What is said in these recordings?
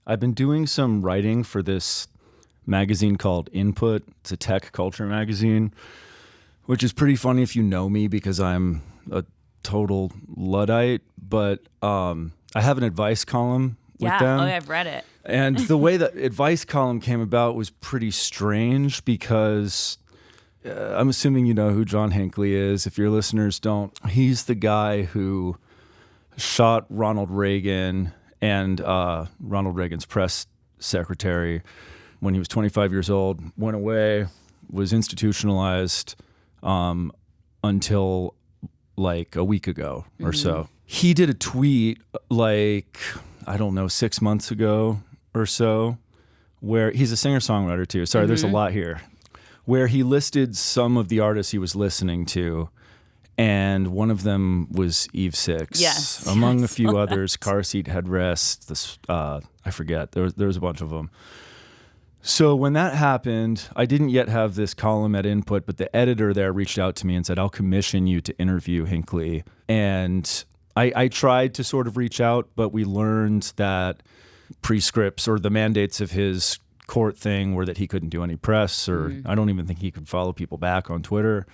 I've been doing some writing for this magazine called Input. It's a tech culture magazine, which is pretty funny if you know me because I'm a total Luddite. But I have an advice column with them. Oh, yeah, I've read it. And the way that advice column came about was pretty strange because I'm assuming you know who John Hinckley is. If your listeners don't, he's the guy who shot Ronald Reagan and Ronald Reagan's press secretary when he was 25 years old, went away, was institutionalized until like a week ago or so. He did a tweet like, I don't know, 6 months ago or so, where he's a singer-songwriter too. Sorry, there's a lot here. Where he listed some of the artists he was listening to, and one of them was Eve Six. Yes. Among a few others, Car Seat Headrest, this, I forget, there was a bunch of them. So when that happened, I didn't yet have this column at Input, but the editor there reached out to me and said, I'll commission you to interview Hinckley. And I tried to sort of reach out, but we learned that prescripts or the mandates of his court thing were that he couldn't do any press, or I don't even think he could follow people back on Twitter.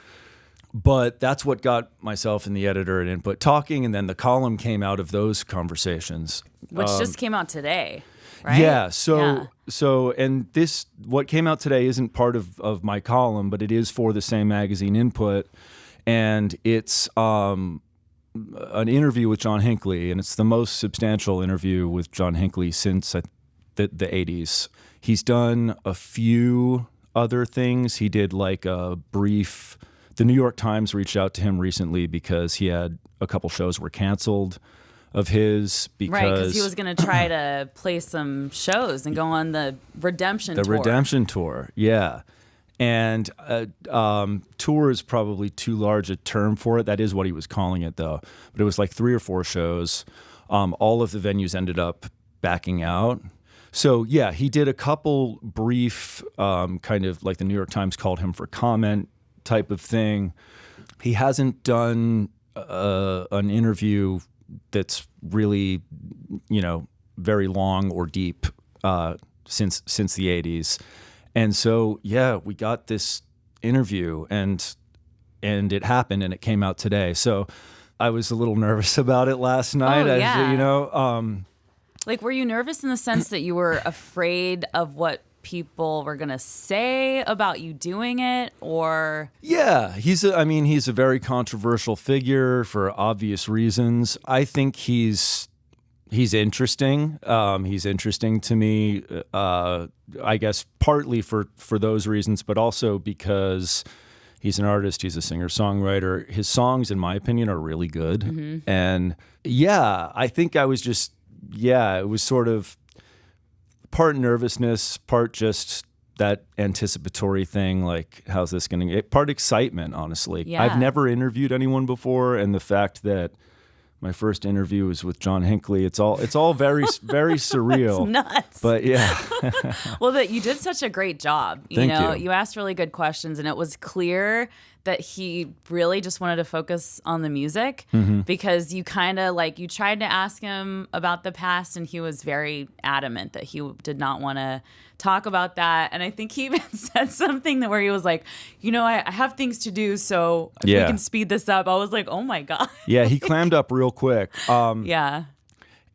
But that's what got myself and the editor at Input talking, and then the column came out of those conversations. Which just came out today, right? Yeah, so and this, what came out today isn't part of my column, but it is for the same magazine, Input, and it's an interview with John Hinckley, and it's the most substantial interview with John Hinckley since the 80s. He's done a few other things. He did like a brief... The New York Times reached out to him recently because he had a couple shows were canceled of his because he was going to try to play some shows and go on the Redemption Tour. The Redemption Tour, yeah. And tour is probably too large a term for it. That is what he was calling it, though. But it was like 3 or 4 shows. All of the venues ended up backing out. So, yeah, he did a couple brief kind of like the New York Times called him for comment type of thing. He hasn't done an interview that's really, very long or deep since the 80s. And so, yeah, we got this interview and it happened and it came out today. So I was a little nervous about it last night. Oh, yeah. Like, were you nervous in the sense that you were afraid of what people were going to say about you doing it, or? Yeah, he's a very controversial figure for obvious reasons. I think he's interesting. He's interesting to me, I guess partly for those reasons, but also because he's an artist, he's a singer-songwriter. His songs, in my opinion, are really good. And yeah, I think I was just, it was sort of part nervousness, part just that anticipatory thing, like, how's this going to get? Part excitement, honestly. Yeah. I've never interviewed anyone before, and the fact that my first interview was with John Hinckley, it's all very, very surreal. It's nuts. But yeah. Well, you did such a great job. Thank you. You asked really good questions, and it was clear that he really just wanted to focus on the music because you kind of you tried to ask him about the past, and he was very adamant that he did not want to talk about that. And I think he even said something where he was like, I have things to do, so if we can speed this up. I was like, oh my God. Yeah, he clammed up real quick. Yeah.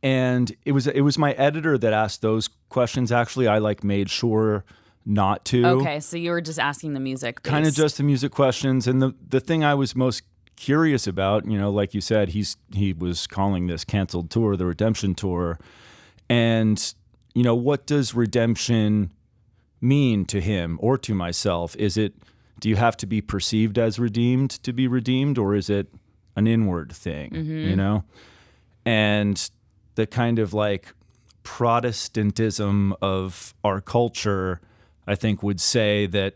And it was my editor that asked those questions. Actually, I made sure not to. Okay, so you were just asking the music. Kind of just the music questions. And the thing I was most curious about, like you said, he was calling this canceled tour, the Redemption Tour. And, what does redemption mean to him or to myself? Do you have to be perceived as redeemed to be redeemed, or is it an inward thing, And the kind of Protestantism of our culture, I think, would say that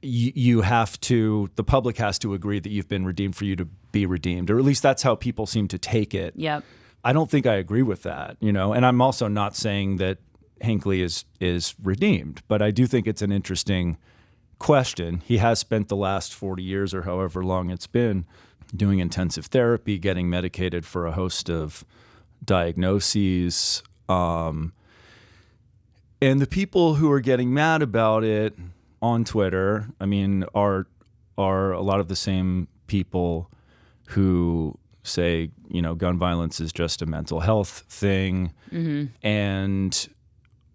the public has to agree that you've been redeemed for you to be redeemed, or at least that's how people seem to take it. Yep. I don't think I agree with that, and I'm also not saying that Hinckley is redeemed, but I do think it's an interesting question. He has spent the last 40 years or however long it's been doing intensive therapy, getting medicated for a host of diagnoses. And the people who are getting mad about it on Twitter, I mean, are a lot of the same people who say, you know, gun violence is just a mental health thing. And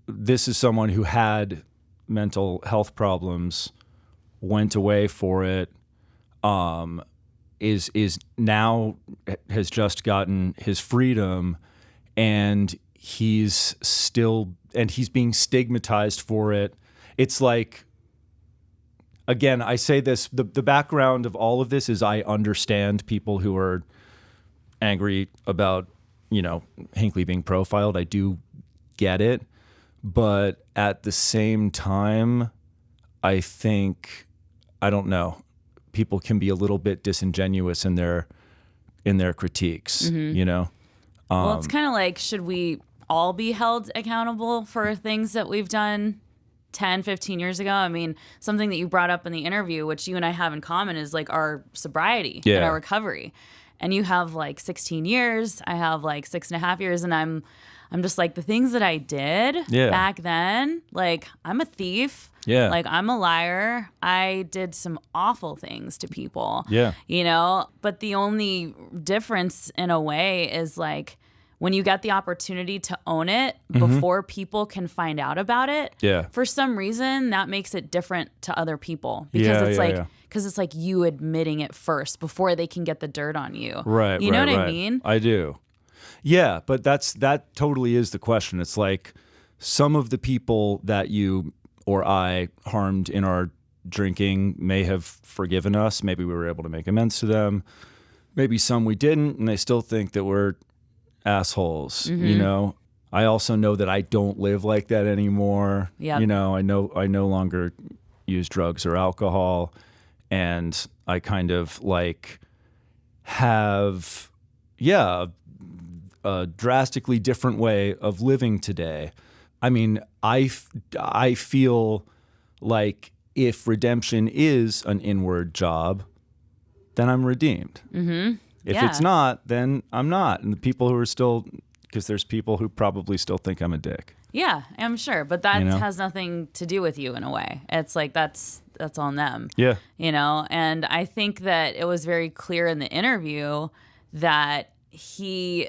this is someone who had mental health problems, went away for it, is now has just gotten his freedom, and he's being stigmatized for it. It's like, again, I say this, the background of all of this is I understand people who are angry about, you know, Hinckley being profiled. I do get it. But at the same time, I think, I don't know, people can be a little bit disingenuous in their critiques, you know? Well, it's kind of like, should we all be held accountable for things that we've done 10, 15 years ago? I mean, something that you brought up in the interview, which you and I have in common, is like our sobriety and our recovery. And you have like 16 years, I have like 6.5 years, and I'm just like, the things that I did back then, like, I'm a thief. Like, I'm a liar. I did some awful things to people. You know, but the only difference in a way is like, when you get the opportunity to own it before people can find out about it, for some reason that makes it different to other people, because it's like you admitting it first before they can get the dirt on you. You know what I mean? I do. Yeah, but that totally is the question. It's like, some of the people that you or I harmed in our drinking may have forgiven us. Maybe we were able to make amends to them. Maybe some we didn't, and they still think that we're assholes. You know, I also know that I don't live like that anymore. You know, I no longer use drugs or alcohol, and I kind of like have a drastically different way of living today. I mean, I feel like if redemption is an inward job, then I'm redeemed. If it's not, then I'm not. And the people who are still, because there's people who probably still think I'm a dick. Yeah, I'm sure. But that has nothing to do with you in a way. It's like, that's on them. You know, and I think that it was very clear in the interview that he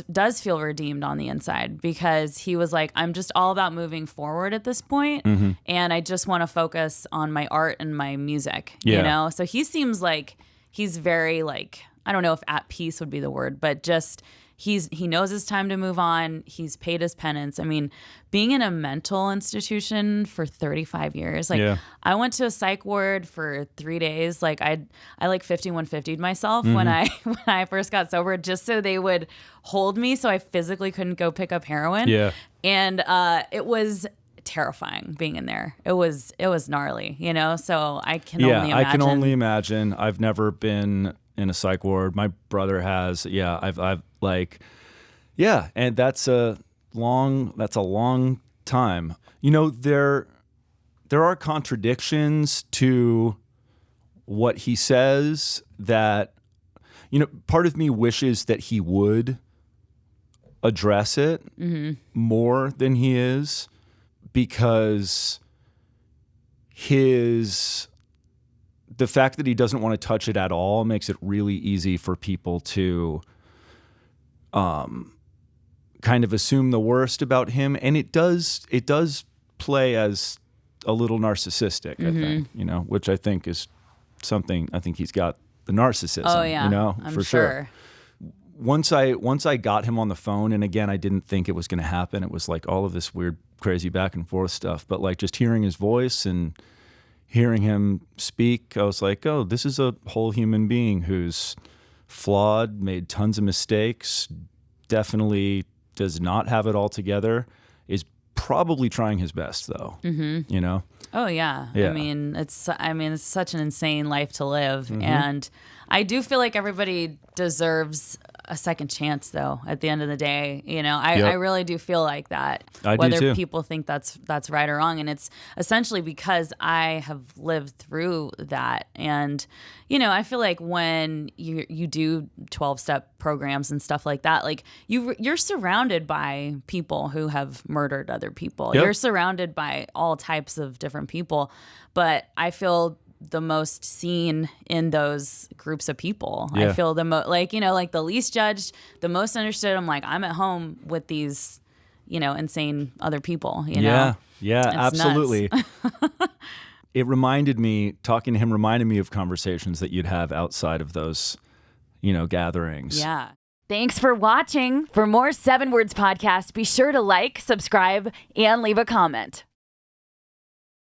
does feel redeemed on the inside, because he was like, I'm just all about moving forward at this point, and I just want to focus on my art and my music, you know? So he seems like he's very, like, I don't know if at peace would be the word, but just he knows it's time to move on. He's paid his penance. I mean, being in a mental institution for 35 years, like I went to a psych ward for 3 days. Like I like 5150'd myself when I first got sober, just so they would hold me, so I physically couldn't go pick up heroin. And it was terrifying being in there. It was gnarly, you know? So I can only imagine. I can only imagine. I've never been in a psych ward. My brother has. I've like, and that's a long time. You know, there are contradictions to what he says that, you know, part of me wishes that he would address it more than he is, because the fact that he doesn't want to touch it at all makes it really easy for people to kind of assume the worst about him. And it does play as a little narcissistic, I think, you know, which I think is something, I think he's got the narcissism, you know, I'm for sure. Once I got him on the phone, and again, I didn't think it was going to happen. It was like all of this weird, crazy back and forth stuff, but like just hearing his voice and hearing him speak, I was like, oh, this is a whole human being who's flawed, made tons of mistakes, definitely does not have it all together, is probably trying his best though, you know? Oh yeah. I mean, it's such an insane life to live. And I do feel like everybody deserves a second chance, though. At the end of the day, I Yep. really do feel like that. I do whether too. people think that's right or wrong, and it's essentially because I have lived through that. And I feel like when you do 12-step programs and stuff like that, like you're surrounded by people who have murdered other people. Yep. You're surrounded by all types of different people, but I feel the most seen in those groups of people. Yeah. I feel the most like the least judged, the most understood. I'm like, I'm at home with these, insane other people. Yeah, It's absolutely. nuts. Talking to him reminded me of conversations that you'd have outside of those, gatherings. Yeah. Thanks for watching. For more 7 Words Podcast, be sure to like, subscribe, and leave a comment.